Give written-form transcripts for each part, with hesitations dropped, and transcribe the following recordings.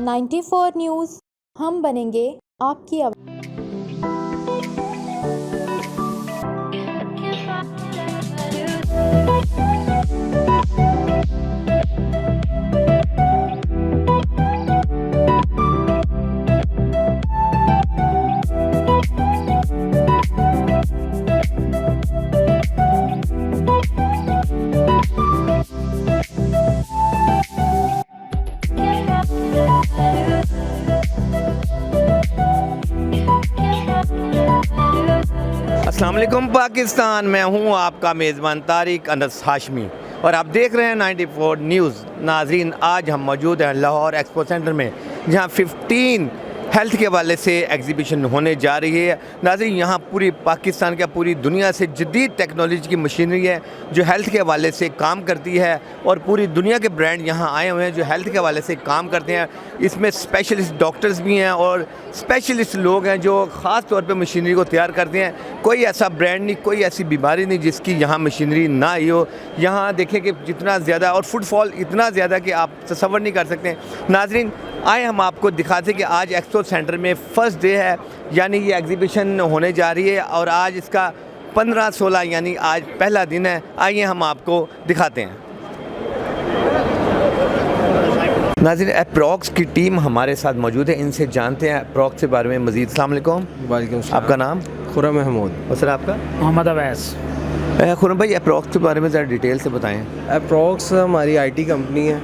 94 news, हम बनेंगे आपकी आवाज़। अस्सलाम वालेकुम पाकिस्तान, मैं हूं आपका मेज़बान तारिक अनस हाशमी और आप देख रहे हैं 94 न्यूज़। नाज़रीन, आज हम मौजूद हैं लाहौर एक्सपो सेंटर में, जहां 15 हेल्थ के हवाले से एग्जीबिशन होने जा रही है। नाज़रीन, यहाँ पूरी पाकिस्तान का पूरी दुनिया से जदीद टेक्नोलॉजी की मशीनरी है जो हेल्थ के हवाले से काम करती है और पूरी दुनिया के ब्रांड यहाँ आए हुए हैं जो हेल्थ के हवाले से काम करते हैं। इसमें स्पेशलिस्ट डॉक्टर्स भी हैं और स्पेशलिस्ट लोग हैं जो ख़ास तौर पे मशीनरी को तैयार करते हैं। कोई ऐसा ब्रांड नहीं, कोई ऐसी बीमारी नहीं जिसकी यहाँ मशीनरी ना आई हो। यहाँ देखें कि जितना ज़्यादा और फुटफॉल इतना ज़्यादा कि आप तसव्वुर नहीं कर सकते। नाज़रीन, आए हम आपको दिखाते कि आज एक्सपो सेंटर में फ़र्स्ट डे है, यानी ये एग्जीबिशन होने जा रही है और आज इसका 15-16 यानी आज पहला दिन है। आइए हम आपको दिखाते हैं। नाज़रीन, एप्रॉक्स की टीम हमारे साथ मौजूद है, इनसे जानते हैं एप्रॉक्स के बारे में मज़ीद। अस्सलाम वालेकुम। वालेकुम सलाम। आपका नाम? खुर्रम महमूद। और सर आपका? मोहम्मद अवैस। खुर्रम भाई, एप्रॉक्स के बारे में ज़रा डिटेल से बताएं। एप्रॉक्स हमारी आईटी कंपनी है।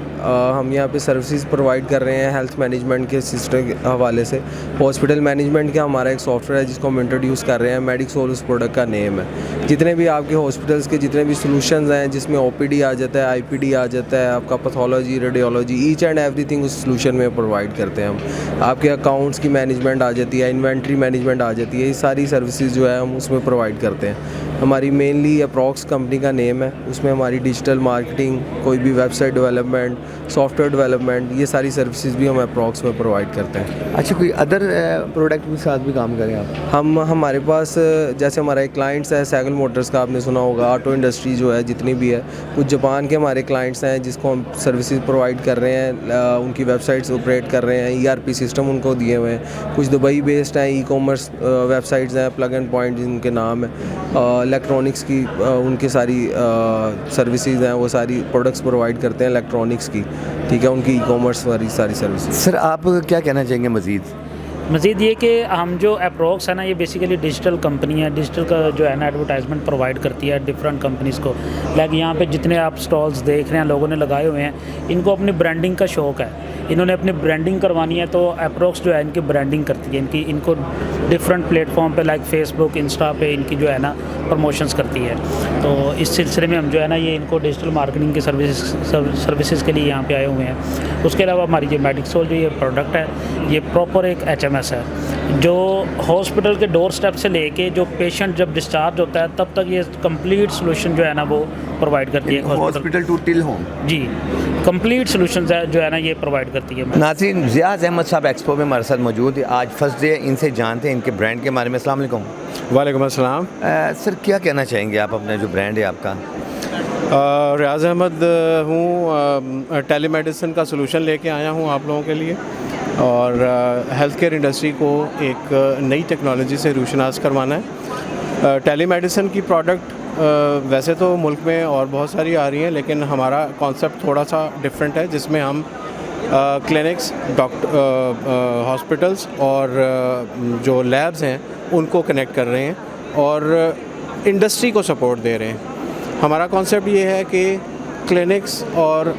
हम यहाँ पे सर्विसेज प्रोवाइड कर रहे हैं हेल्थ मैनेजमेंट के सिस्टम के हवाले से। हॉस्पिटल मैनेजमेंट का हमारा एक सॉफ्टवेयर है जिसको हम इंट्रोड्यूस कर रहे हैं। मेडिक्सोल उस प्रोडक्ट का नेम है। जितने भी आपके हॉस्पिटल्स के जितने भी सॉल्यूशंस हैं जिसमें ओपीडी आ जाता है, आईपीडी आ जाता है, आपका pathology, radiology, each and everything उस सॉल्यूशन में प्रोवाइड करते हैं हम। आपके अकाउंट्स की मैनेजमेंट आ जाती है, इन्वेंट्री मैनेजमेंट आ जाती है, ये सारी सर्विसेज जो है हम उसमें प्रोवाइड करते हैं। हमारी मेनली एप्रॉक्स कंपनी का नेम है। उसमें हमारी डिजिटल मार्केटिंग, कोई भी वेबसाइट डेवलपमेंट, सॉफ्टवेयर डेवलपमेंट, ये सारी सर्विसेज भी हम एप्रॉक्स में प्रोवाइड करते हैं। अच्छा, कोई अदर प्रोडक्ट के साथ भी काम करें आप? हमारे पास जैसे हमारा एक क्लाइंट्स है सैगल मोटर्स का, आपने सुना होगा। ऑटो इंडस्ट्री जो है जितनी भी है, कुछ जापान के हमारे क्लाइंट्स हैं जिसको हम सर्विसेज प्रोवाइड कर रहे हैं। उनकी वेबसाइट्स ऑपरेट कर रहे हैं, ईआरपी सिस्टम उनको दिए हुए हैं। कुछ दुबई बेस्ड हैं, ई कॉमर्स वेबसाइट्स हैं, प्लग एंड पॉइंट जिनके नाम है। इलेक्ट्रॉनिक्स की उनकी सारी सर्विसेज हैं, वो सारी प्रोडक्ट्स प्रोवाइड करते हैं इलेक्ट्रॉनिक्स की, ठीक है, उनकी ई कॉमर्स वाली सारी सर्विसेज। सर, आप क्या कहना चाहेंगे मज़ीद ये कि हम जो एप्रॉक्स है ना, ये बेसिकली डिजिटल कंपनी है। डिजिटल का जो है ना एडवर्टाइजमेंट प्रोवाइड करती है डिफरेंट कंपनीज़ को। लाइक यहाँ पे जितने आप स्टॉल्स देख रहे हैं लोगों ने लगाए हुए हैं, इनको अपनी ब्रांडिंग का शौक़ है। इन्होंने अपनी ब्रांडिंग करवानी है तो एप्रॉक्स जो है इनकी ब्रांडिंग करती है। इनको डिफरेंट प्लेटफॉर्म पे लाइक फेसबुक, इंस्टा पे इनकी जो है ना प्रमोशंस करती है। तो इस सिलसिले में हम जो है ना ये इनको डिजिटल मार्केटिंग की सर्विसेज के लिए यहाँ पे आए हुए हैं। उसके अलावा हमारी जो मेडिक्सोल जो ये प्रोडक्ट है, ये प्रॉपर एक HMS है जो हॉस्पिटल के डोर स्टेप से लेके जो पेशेंट जब डिस्चार्ज होता है तब तक ये कंप्लीट सोल्यूशन जो है ना वो प्रोवाइड करती है। हॉस्पिटल टू टिल होम जी, कंप्लीट सोल्यूशन जो है ना ये प्रोवाइड करती है। नाज़रीन, ज़ियाद अहमद साहब एक्सपो में हमारे साथ मौजूद है। आज फर्स्ट डे, इनसे जानते हैं इनके ब्रांड के बारे में। अस्सलाम वालेकुम। वालेकुम अस्सलाम। सर, क्या कहना चाहेंगे आप अपना जो ब्रांड है आपका? रियाज़ अहमद हूँ। टेलीमेडिसिन का सलूशन लेके आया हूँ आप लोगों के लिए और हेल्थ केयर इंडस्ट्री को एक नई टेक्नोलॉजी से रूशनास करवाना है। टेलीमेडिसिन की प्रोडक्ट वैसे तो मुल्क में और बहुत सारी आ रही हैं, लेकिन हमारा कॉन्सेप्ट थोड़ा सा डिफरेंट है जिसमें हम क्लिनिक्स, हॉस्पिटल्स और जो लैब्स हैं उनको कनेक्ट कर रहे हैं और इंडस्ट्री को सपोर्ट दे रहे हैं। हमारा कॉन्सेप्ट ये है कि क्लिनिक्स और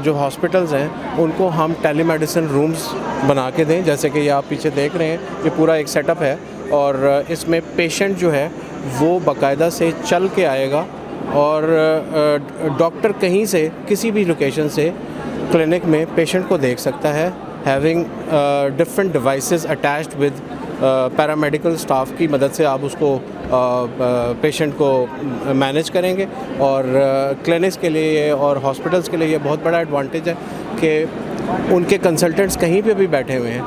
जो हॉस्पिटल्स हैं उनको हम टेलीमेडिसिन रूम्स बना के दें। जैसे कि ये आप पीछे देख रहे हैं, ये पूरा एक सेटअप है और इसमें पेशेंट जो है वो बाकायदा से चल के आएगा और डॉक्टर कहीं से किसी भी लोकेशन से क्लिनिक में पेशेंट को देख सकता है, having different devices attached with paramedical staff की मदद से आप उसको पेशेंट को मैनेज करेंगे। और क्लिनिक्स के लिए और हॉस्पिटल्स के लिए ये बहुत बड़ा एडवांटेज है कि उनके कंसल्टेंट्स कहीं पे भी बैठे हुए हैं,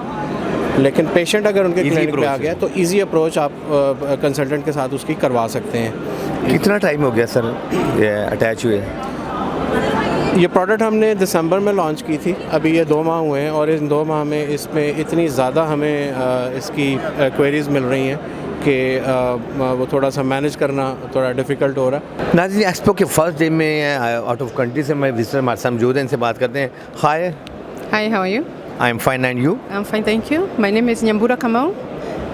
लेकिन पेशेंट अगर उनके क्लिनिक में आ गया तो इजी अप्रोच आप कंसल्टेंट के साथ उसकी करवा सकते हैं। कितना टाइम हो गया सर ये अटैच हुए? ये प्रोडक्ट हमने दिसंबर में लॉन्च की थी, अभी ये 2 माह हुए हैं और इन 2 माह में इसमें इतनी ज़्यादा हमें इसकी क्वेरीज़ मिल रही हैं कि वो थोड़ा सा मैनेज करना थोड़ा डिफ़िकल्ट हो रहा है। नाज़रीन, एक्सपो के फर्स्ट डे में आउट ऑफ कंट्री से मैं विजिटर हमारे साथ मौजूद हैं, इनसे बात करते हैं। हाय, Hi, how are you? I am fine and you? I'm fine, thank you. My name is Nyambura Kamau.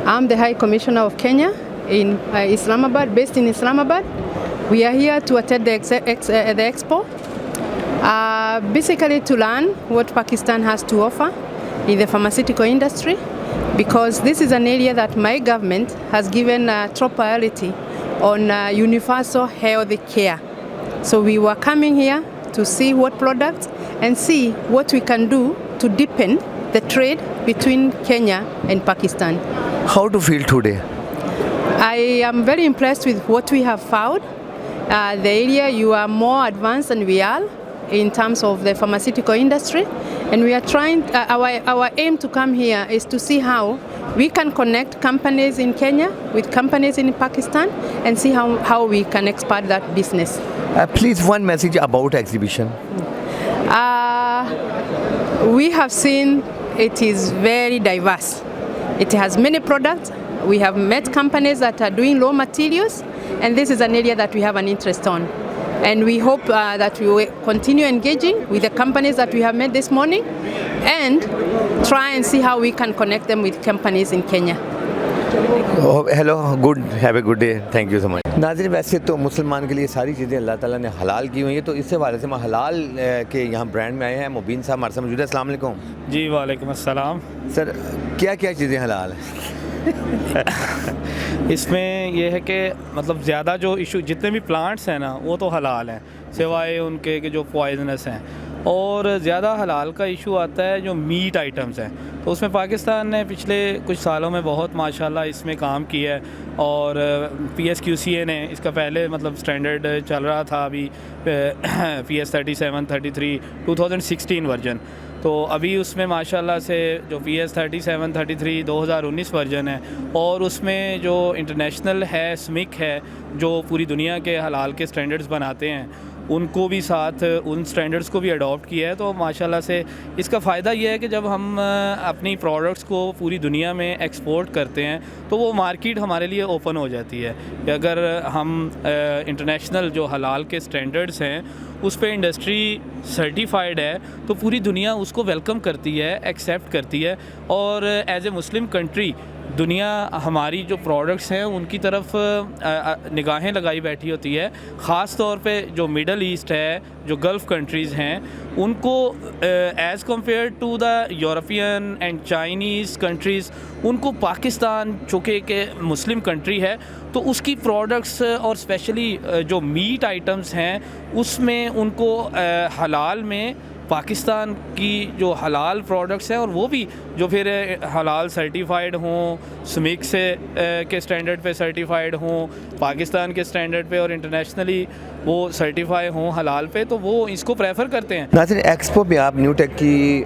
I'm the High Commissioner of Kenya in Islamabad, based in Islamabad. We are here to attend the expo, basically to learn what Pakistan has to offer in the pharmaceutical industry, because this is an area that my government has given top priority on universal health care. So we were coming here to see what products and see what we can do to deepen the trade between Kenya and Pakistan. How do you feel today? I am very impressed with what we have found. The area you are more advanced than we are in terms of the pharmaceutical industry, and we are trying, our aim to come here is to see how we can connect companies in Kenya with companies in Pakistan and see how we can expand that business. Please, one message about exhibition. We have seen it is very diverse. It has many products. We have met companies that are doing raw materials, and this is an area that we have an interest on. And we hope that we will continue engaging with the companies that we have met this morning and try and see how we can connect them with companies in Kenya. Hello, good, have a good day, thank you so much. नाज़रीन, वैसे तो मुसलमान के लिए सारी चीज़ें अल्लाह ताला ने हलाल की हुई हैं, तो इससे हवाले से मैं हलाल के यहाँ ब्रांड में आए हैं। मुबीन साहब हमारे साथ मौजूद है। अस्सलाम वालेकुम। जी वालेकुम अस्सलाम। सर, क्या क्या चीज़ें हलाल हैं? इसमें यह है कि मतलब ज़्यादा जो इशू, जितने भी प्लांट्स हैं ना, वो तो हलाल हैं, सिवाय उनके कि जो पॉइजनस हैं। और ज़्यादा हलाल का इशू आता है जो मीट आइटम्स हैं, तो उसमें पाकिस्तान ने पिछले कुछ सालों में बहुत माशाल्लाह इसमें काम किया है। और PSQCA ने इसका पहले मतलब स्टैंडर्ड चल रहा था अभी PS 37 33 2016 वर्जन, तो अभी उसमें माशाल्लाह से जो PS 37 33 2019 वर्जन है, और उसमें जो इंटरनेशनल है SMIC है जो पूरी दुनिया के हलाल के स्टैंडर्ड्स बनाते हैं, उनको भी साथ उन स्टैंडर्ड्स को भी अडॉप्ट किया है। तो माशाल्लाह से इसका फ़ायदा ये है कि जब हम अपनी प्रोडक्ट्स को पूरी दुनिया में एक्सपोर्ट करते हैं तो वो मार्केट हमारे लिए ओपन हो जाती है। कि अगर हम इंटरनेशनल जो हलाल के स्टैंडर्ड्स हैं उस पे इंडस्ट्री सर्टिफाइड है तो पूरी दुनिया उसको वेलकम करती है, एक्सेप्ट करती है। और एज ए मुस्लिम कंट्री दुनिया हमारी जो प्रोडक्ट्स हैं उनकी तरफ निगाहें लगाई बैठी होती है। ख़ास तौर पे जो मिडल ईस्ट है, जो गल्फ़ कंट्रीज़ हैं, उनको as compare to the European and Chinese countries, उनको पाकिस्तान चूँकि के मुस्लिम कंट्री है तो उसकी प्रोडक्ट्स और स्पेशली जो मीट आइटम्स हैं उसमें उनको हलाल में पाकिस्तान की जो हलाल प्रोडक्ट्स हैं, और वो भी जो फिर हलाल सर्टिफाइड हों, SMIC से के स्टैंडर्ड पे सर्टिफाइड हों, पाकिस्तान के स्टैंडर्ड पे और इंटरनेशनली वो सर्टिफाई हों हलाल पे, तो वो इसको प्रेफर करते हैं। नाज़रीन, एक्सपो पे आप न्यू टेक की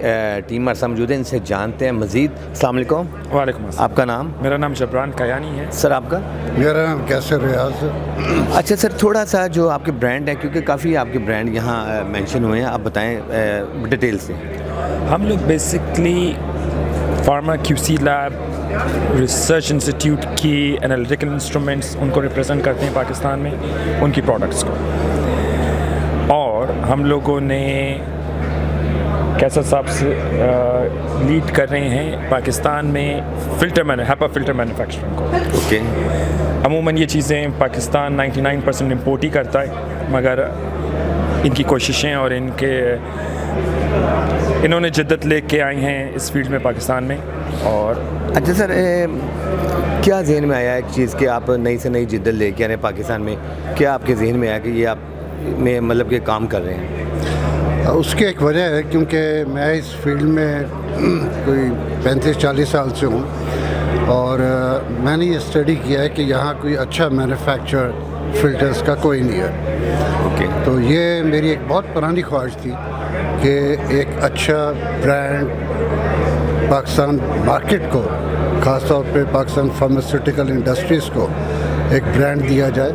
टीम हमारे साथ मौजूद है, इनसे जानते हैं मज़ीद। अस्सलाम वालेकुम। वालेकुम अस्सलाम। आपका नाम? मेरा नाम जबरान कयानी है। सर, आपका? मेरा नाम कैसर रियाज। अच्छा सर, थोड़ा सा जो आपके ब्रांड है, क्योंकि काफ़ी आपके ब्रांड यहाँ मेंशन हुए हैं, आप बताएं डिटेल से। हम लोग basically pharma QC lab, research institute की एनालिटिकल इंस्ट्रूमेंट्स उनको रिप्रेजेंट करते हैं पाकिस्तान में, उनकी प्रोडक्ट्स को। और हम लोगों ने कैसर साहब से लीड कर रहे हैं पाकिस्तान में HEPA फ़िल्टर मैन्युफैक्चरिंग को। ओके। अमूमन ये चीज़ें पाकिस्तान 99% इम्पोर्ट ही करता है, मगर इनकी कोशिशें और इन्होंने जिद्दत लेके आए हैं इस फील्ड में पाकिस्तान में। और अच्छा सर, क्या जहन में आया एक चीज़ कि आप नई से नई जिद्दत लेके आ रहे हैं पाकिस्तान में? क्या आपके जहन में आया कि ये आप में मतलब कि काम कर रहे हैं? उसकी एक वजह है क्योंकि मैं इस फील्ड में कोई 35-40 साल से हूँ, और मैंने ये स्टडी किया है कि यहाँ कोई अच्छा मैन्युफैक्चर फ़िल्टर्स का कोई नहीं है। ओके। तो ये मेरी एक बहुत पुरानी ख्वाहिश थी कि एक अच्छा ब्रांड पाकिस्तान मार्केट को, ख़ास तौर पे पाकिस्तान फार्मास्यूटिकल इंडस्ट्रीज़ को एक ब्रांड दिया जाए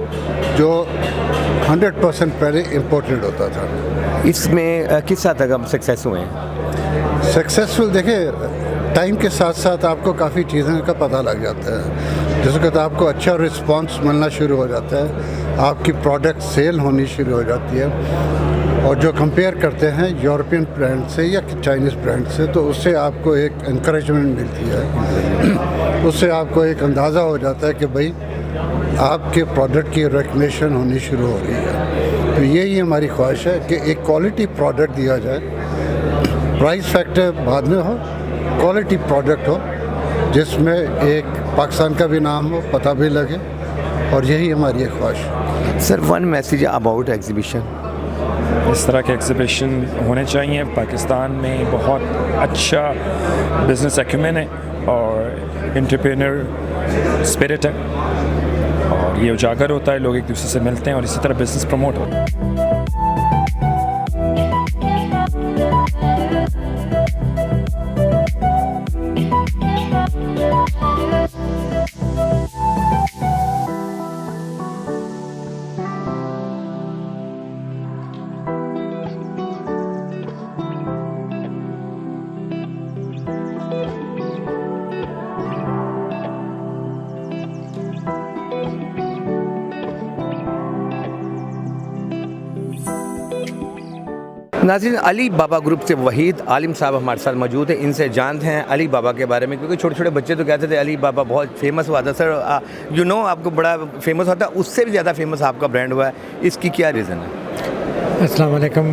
जो 100% पहले इम्पोर्टेड होता था। इसमें किस हद तक हम सक्सेस हुए हैं? सक्सेसफुल देखिए, टाइम के साथ साथ आपको काफ़ी चीज़ों का पता लग जाता है। जैसे कहते आपको अच्छा रिस्पांस मिलना शुरू हो जाता है, आपकी प्रोडक्ट सेल होनी शुरू हो जाती है। और जो कंपेयर करते हैं यूरोपियन ब्रांड से या चाइनीज़ ब्रांड से, तो उससे आपको एक इंकरेजमेंट मिलती है, उससे आपको एक अंदाज़ा हो जाता है कि भाई आपके प्रोडक्ट की रिकग्निशन होनी शुरू हो रही है। तो यही हमारी ख्वाहिश है कि एक क्वालिटी प्रोडक्ट दिया जाए, प्राइस फैक्टर बाद में हो, क्वालिटी प्रोडक्ट हो जिसमें एक पाकिस्तान का भी नाम हो, पता भी लगे, और यही हमारी एक ख्वाहिश है। Sir, one message about exhibition. इस तरह के एग्जीबिशन होने चाहिए। पाकिस्तान में बहुत अच्छा बिजनेस एक्यूमेन है और एंटरप्रेन्योर स्पिरिट है, और ये उजागर होता है, लोग एक दूसरे से मिलते हैं और इसी तरह बिजनेस प्रमोट होता है। नाज़रीन, अली बाबा ग्रुप से वहीद आलिम साहब हमारे साथ मौजूद हैं। इनसे जानते हैं अली बाबा के बारे में, क्योंकि छोटे छोटे बच्चे तो कहते थे अली बाबा बहुत फेमस हुआ था। सर, आपको बड़ा फेमस होता है, उससे भी ज़्यादा फेमस आपका ब्रांड हुआ है, इसकी क्या रीज़न है? अस्सलाम वालेकुम।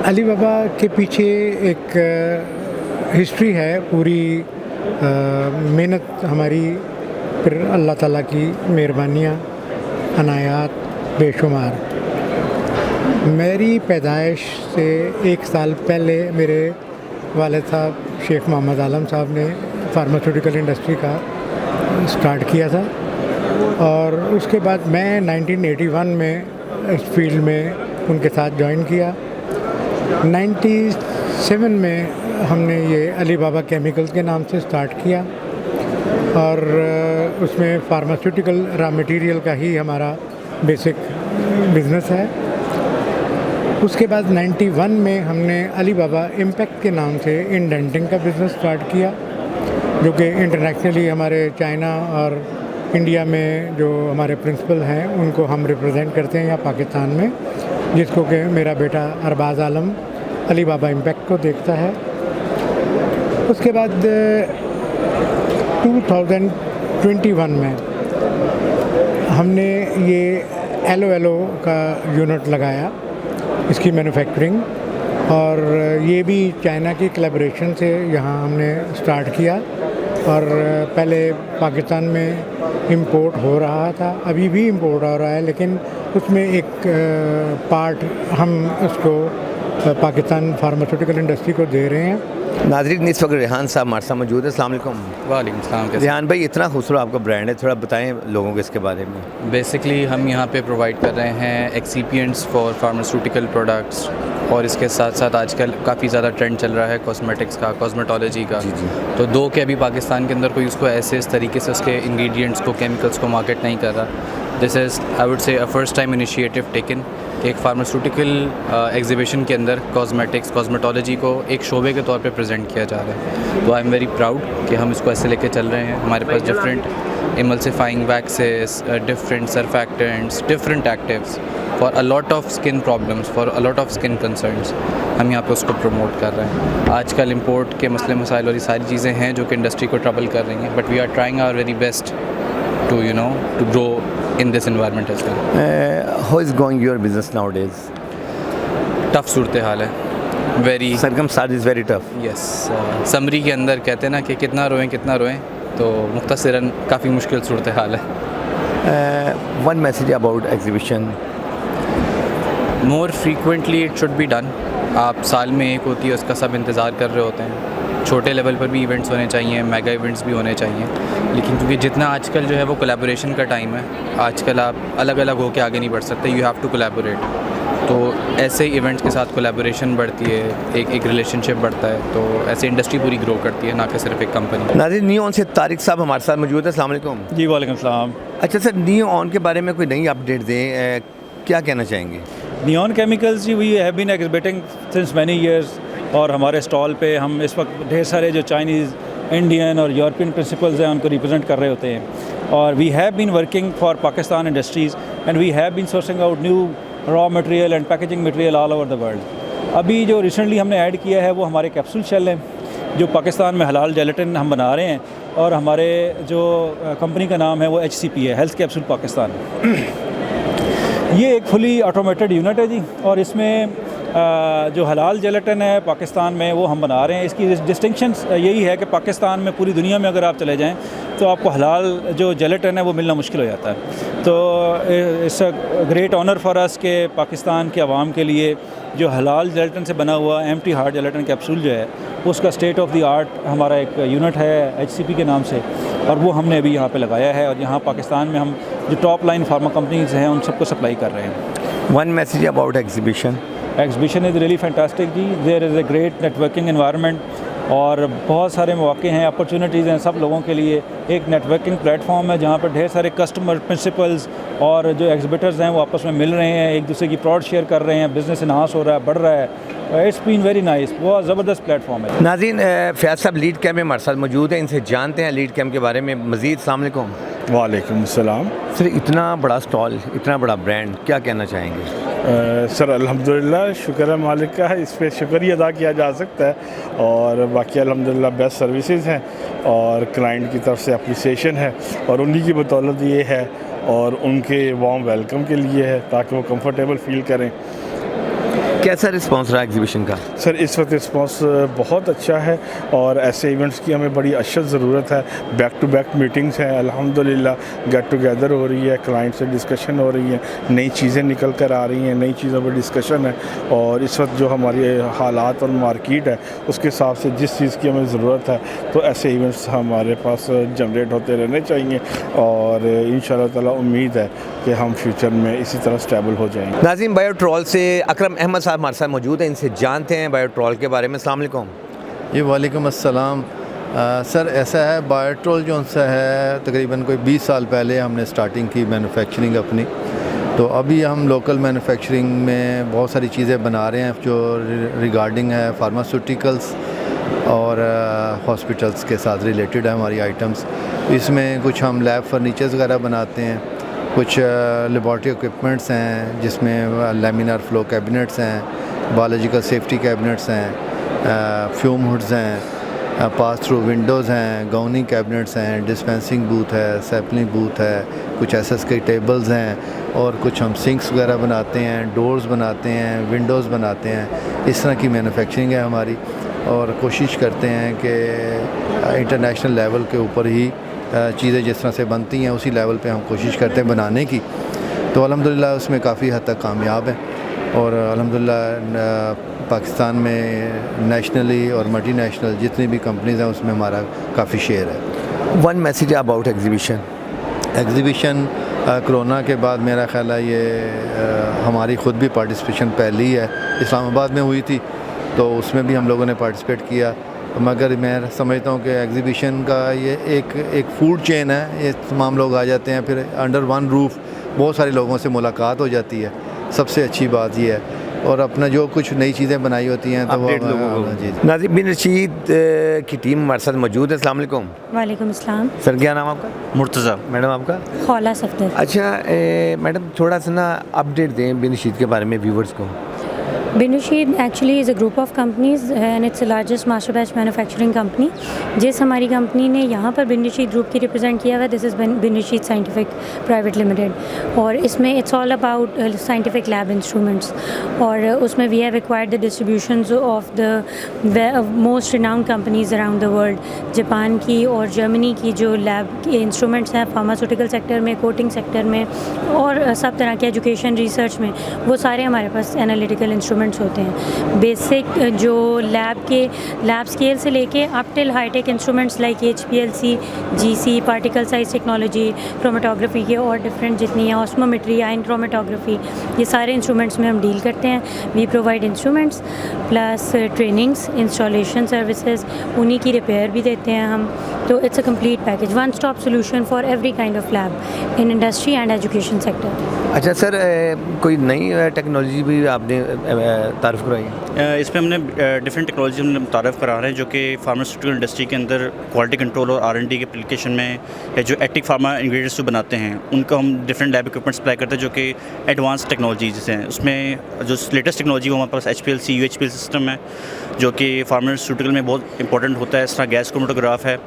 अली बाबा के पीछे एक हिस्ट्री है पूरी, मेहनत हमारी, फिर अल्लाह ताला की मेहरबानियाँ, अनायात बेशुमार। मेरी पैदाइश से एक साल पहले मेरे वालिद साहब शेख मोहम्मद आलम साहब ने फार्मास्यूटिकल इंडस्ट्री का स्टार्ट किया था, और उसके बाद मैं 1981 में इस फील्ड में उनके साथ ज्वाइन किया। 97 में हमने ये अली बाबा केमिकल्स के नाम से स्टार्ट किया, और उसमें फार्मास्यूटिकल रॉ मटेरियल का ही हमारा बेसिक बिज़नेस है। उसके बाद 91 में हमने अली बाबा इम्पैक्ट के नाम से इंडेंटिंग का बिज़नेस स्टार्ट किया, जो कि इंटरनेशनली हमारे चाइना और इंडिया में जो हमारे प्रिंसिपल हैं उनको हम रिप्रेजेंट करते हैं यहाँ पाकिस्तान में, जिसको कि मेरा बेटा अरबाज़ आलम अली बाबा इम्पैक्ट को देखता है। उसके बाद 2021 में हमने ये एलो का यूनिट लगाया, इसकी मैन्युफैक्चरिंग, और ये भी चाइना की कोलैबोरेशन से यहाँ हमने स्टार्ट किया। और पहले पाकिस्तान में इंपोर्ट हो रहा था, अभी भी इंपोर्ट हो रहा है, लेकिन उसमें एक पार्ट हम उसको पाकिस्तान फार्मास्यूटिकल इंडस्ट्री को दे रहे हैं। नाज़रीन, इस वक्त रेहान साहब हमारे साथ मौजूद है। अस्सलाम वालेकुम। वालेकुम सलाम। रेहान भाई, इतना खूबसूरत आपका ब्रांड है, थोड़ा बताएं लोगों को इसके बारे में। बेसिकली हम यहाँ पे प्रोवाइड कर रहे हैं एक्सीपिएंट्स फॉर फार्मास्यूटिकल प्रोडक्ट्स, और इसके साथ साथ आजकल काफ़ी ज़्यादा ट्रेंड चल रहा है कॉस्मेटिक्स का, कॉस्मेटोलॉजी का। तो दो के अभी पाकिस्तान के अंदर कोई उसको ऐसे इस तरीके से उसके इंग्रेडिएंट्स को, केमिकल्स को मार्केट नहीं कर रहा। This is I would say a first time initiative taken, एक फार्मास्यूटिकल एग्जीबिशन के अंदर कॉस्मेटिक्स, कॉस्मेटोलॉजी को एक शोबे के तौर पे प्रेजेंट किया जा रहा है। तो आई एम वेरी प्राउड कि हम इसको ऐसे लेके चल रहे हैं। हमारे पास different emulsifying waxes, different surfactants, different actives for a lot of skin problems, for a lot of skin concerns, हम यहाँ पे उसको प्रमोट कर रहे हैं। आजकल इंपोर्ट के मसले मसाइल और ये सारी चीज़ें हैं जो कि इंडस्ट्री को ट्रबल कर रही हैं, but we are trying our very best to grow in this environment as well. How is going your business nowadays? Tough सूरत हाल है, very circumstance is very tough. Yes, summary के अंदर कहते हैं ना कि कितना रोएं, तो मुख्तसरन काफ़ी मुश्किल सूरत हाल है। One message about exhibition. More frequently it should be done. आप साल में एक होती है, उसका सब इंतज़ार कर रहे होते हैं। छोटे लेवल पर भी इवेंट्स होने चाहिए, मेगा इवेंट्स भी होने चाहिए, लेकिन क्योंकि जितना आजकल जो है वो कोलैबोरेशन का टाइम है, आजकल आप अलग अलग होकर आगे नहीं बढ़ सकते, यू हैव टू कोलैबोरेट। तो ऐसे इवेंट्स के साथ कोलैबोरेशन बढ़ती है, एक रिलेशनशिप बढ़ता है, तो ऐसे इंडस्ट्री पूरी ग्रो करती है, ना कि सिर्फ एक कंपनी। नाज़रीन, न्यू ऑन से तारिक साहब हमारे साथ मौजूद है। अस्सलाम वालेकुम। जी वालेकुम सलाम। अच्छा सर, न्यू ऑन के बारे में कोई नई अपडेट दें, क्या कहना चाहेंगे? Neon chemicals ji we have been exhibiting since many years, और हमारे स्टॉल पे हम इस वक्त ढेर सारे जो चाइनीज़, इंडियन और यूरोपियन प्रिंसिपल्स हैं उनको रिप्रेजेंट कर रहे होते हैं। और we have been working for Pakistan industries and we have been sourcing out new raw material and packaging material all over the world. अभी जो रिसेंटली हमने ऐड किया है वो हमारे कैप्सूल शेल हैं, जो पाकिस्तान में हलाल जेलेटिन हम बना रहे हैं, और हमारे जो कंपनी का नाम है वो HCP है, हेल्थ कैप्सूल पाकिस्तान। ये एक फुली ऑटोमेटेड यूनिट है जी, और इसमें जो हलाल जेलेटिन है पाकिस्तान में वो हम बना रहे हैं। इसकी डिस्टिंक्शन यही है कि पाकिस्तान में, पूरी दुनिया में अगर आप चले जाएं तो आपको हलाल जो जेलेटिन है वो मिलना मुश्किल हो जाता है। तो it's a great honour for us के पाकिस्तान के अवाम के लिए जो हलाल जेलेटिन से बना हुआ एम्प्टी हार्ट जेलेटिन कैप्सूल जो है उसका स्टेट ऑफ द आर्ट हमारा एक यूनिट है HCP के नाम से, और वो हमने अभी यहाँ पे लगाया है, और यहाँ पाकिस्तान में हम जो टॉप लाइन फार्मा कंपनीज हैं उन सबको सप्लाई कर रहे हैं। One message about exhibition. Exhibition is really fantastic जी, there is a great networking environment, और बहुत सारे मौके हैं, अपॉर्चुनिटीज़ हैं सब लोगों के लिए। एक नेटवर्किंग प्लेटफॉर्म है जहाँ पर ढेर सारे कस्टमर, प्रिंसिपल्स और जो एग्जिबिटर्स हैं वो आपस में मिल रहे हैं, एक दूसरे की प्रोडक्ट शेयर कर रहे हैं, बिज़नेस इनहांस हो रहा है, बढ़ रहा है। इट्स बीन वेरी नाइस, बहुत ज़बरदस्त प्लेटफॉर्म है। नाज़रीन, फैज़ साहब लीड कैम्प में हमारे साथ मौजूद हैं, इनसे जानते हैं लीड कैम्प के बारे में मज़ीद। अस्सलाम वालेकुम। वालेकुम सलाम। सर, इतना बड़ा स्टॉल, इतना बड़ा ब्रांड, क्या कहना चाहेंगे? सर अल्हम्दुलिल्लाह, शुक्र है मालिक का, इस पर शुक्रिया अदा किया जा सकता है, और बाकी अल्हम्दुलिल्लाह बेस्ट सर्विसेज हैं और क्लाइंट की तरफ से अप्रिसिएशन है, और उन्हीं की बदौलत ये है, और उनके वार्म वेलकम के लिए है ताकि वो कंफर्टेबल फील करें। कैसा रिस्पांस रहा एग्जीबिशन का? सर इस वक्त रिस्पांस बहुत अच्छा है, और ऐसे इवेंट्स की हमें बड़ी अशद ज़रूरत है। बैक टू बैक मीटिंग्स हैं, अल्हम्दुलिल्लाह गेट टुगेदर हो रही है, क्लाइंट से डिस्कशन हो रही है, नई चीज़ें निकल कर आ रही हैं, नई चीज़ों पर डिस्कशन है, और इस वक्त जो हमारी हालात और मार्केट है उसके हिसाब से जिस चीज़ की हमें ज़रूरत है तो ऐसे इवेंट्स हमारे पास जनरेट होते रहने चाहिए, और इंशाअल्लाह ताला उम्मीद है कि हम फ्यूचर में इसी तरह स्टेबल हो जाएंगे। नाज़रीन, बायोट्रॉल से अकरम अहमद साहब हमारे साथ मौजूद हैं, इनसे जानते हैं बायोट्रॉल के बारे में। अस्सलाम वालेकुम। जी वालेकुम अस्सलाम। सर ऐसा है, बायोट्रॉल जो सा है तकरीबन कोई 20 साल पहले हमने स्टार्टिंग की मैन्युफैक्चरिंग अपनी, तो अभी हम लोकल मैन्युफैक्चरिंग में बहुत सारी चीज़ें बना रहे हैं जो रिगार्डिंग है फार्मास्यूटिकल्स और हॉस्पिटल्स के साथ रिलेटेड है हमारी आइटम्स। इसमें कुछ हम लैब फर्नीचर्स वगैरह बनाते हैं, कुछ लेबॉरेटरी इक्विपमेंट्स हैं जिसमें लैमिनार फ्लो कैबिनेट्स हैं, बायोलॉजिकल सेफ्टी कैबिनेट्स हैं, फ्यूम हुड्स हैं, पास थ्रू विंडोज़ हैं, गाउनिंग कैबिनेट्स हैं, डिस्पेंसिंग बूथ है, सैम्पलिंग बूथ है, कुछ SSK टेबल्स हैं, और कुछ हम सिंक्स वगैरह बनाते हैं, डोर्स बनाते हैं, विंडोज़ बनाते हैं। इस तरह की मैन्युफैक्चरिंग है हमारी, और कोशिश करते हैं कि इंटरनेशनल लेवल के ऊपर ही चीज़ें जिस तरह से बनती हैं उसी लेवल पे हम कोशिश करते हैं बनाने की। तो अल्हम्दुलिल्लाह उसमें काफ़ी हद तक कामयाब है, और अल्हम्दुलिल्लाह पाकिस्तान में नेशनली और मल्टीनेशनल जितनी भी कंपनीज़ हैं उसमें हमारा काफ़ी शेयर है। One message about exhibition. Exhibition corona के बाद मेरा ख्याल है ये हमारी ख़ुद भी पार्टिसिपेशन पहली है, इस्लामाबाद में हुई थी तो उसमें भी हम लोगों ने पार्टिसिपेट किया, मगर मैं समझता हूँ कि एग्जीबिशन का ये एक फूड चेन है, ये तमाम लोग आ जाते हैं, फिर अंडर वन रूफ बहुत सारे लोगों से मुलाकात हो जाती है, सबसे अच्छी बात ये है, और अपना जो कुछ नई चीज़ें बनाई होती हैं तो वो जी। नाज़रीन, बिन रशीद की टीम हमारे साथ मौजूद है। अस्सलाम वालेकुम। वालेकुम अस्सलाम। सर क्या नाम आपका? मुर्तज़ा। मैडम आपका? खौला सफदर। अच्छा मैडम, थोड़ा सा ना अपडेट दें बिन रशीद के बारे में व्यूवर्स को। Bin Rashid actually is a group of companies and it's the largest master batch manufacturing company. जिस हमारी कंपनी ने यहाँ पर बिन रशीद ग्रुप की रिप्रेजेंट किया हुआ है, this is Bin Rashid scientific private limited, और इसमें it's all about scientific lab instruments, और उसमें we have acquired the distributions of the most renowned companies around the world. Japan की और जर्मनी की जो लैब के इंस्ट्रूमेंट्स हैं फार्मास्यूटिकल सेक्टर में, कोटिंग सेक्टर में, और सब तरह के एजुकेशन रिसर्च में, वो सारे हमारे पास एनालिटिकल इंस्ट्रूमेंट इंस्ट्रूमेंट्स होते हैं, बेसिक जो लैब स्केल से लेके up till hi tech instruments like HPLC, GC, particle size technology, chromatography के और डिफरेंट जितनी है, ऑस्मोमेट्री, आयन क्रोमेटोग्राफी, ये सारे इंस्ट्रूमेंट्स में हम डील करते हैं। We provide instruments plus trainings, installation services, उन्हीं की रिपेयर भी देते हैं हम। तो it's a complete package, one stop solution for every kind of lab in industry and education sector. अच्छा सर, कोई नई टेक्नोलॉजी भी आपने तारीफ़ करवाई है? इसमें हमने डिफरेंट टेक्नोलॉजी हमने तारीफ़ करा रहे हैं जो कि फार्मास्यूटिकल इंडस्ट्री के अंदर क्वालिटी कंट्रोल और R&D के एप्लीकेशन में, या जो एक्टिव फार्मा इंग्रेडिएंट्स जो बनाते हैं उनको हम डिफरेंट लैब इक्विपमेंट सप्लाई करते हैं जो कि एडवांस टेक्नोलॉजीज हैं। उसमें जो लेटेस्ट टेक्नोलॉजी वो हमारे पास HPLC, UHPLC सिस्टम है जो कि फार्मास्यूटिकल में बहुत इंपॉर्टेंट होता है। इस तरह गैस क्रोमेटोग्राफ है,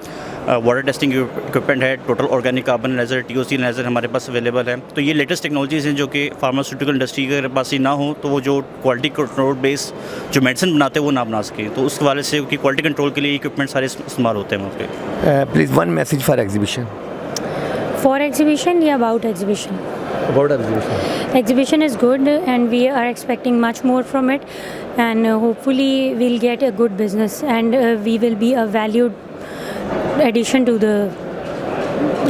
वाटर टेस्टिंग इक्विपमेंट है, total organic carbon analyser, TOC analyser हमारे पास अवेलेबल है। तो ये लेटेस्ट टेक्नोलॉजीज़ हैं जो कि फार्मास्यूटिकल इंडस्ट्री के पास ही ना हो तो वो जो क्वालिटी कंट्रोल बेस जो मेडिसिन बनाते हैं वो ना बना सके, तो उस हवाले से कि क्वालिटी कंट्रोल के लिए इक्विपमेंट सारे इस्तेमाल होते हैं वहाँ पे। Please one message for exhibition. For exhibition या about exhibition? About exhibition. Exhibition is good and we are expecting much more from it, and hopefully we'll get a good business and we will be a valued addition to the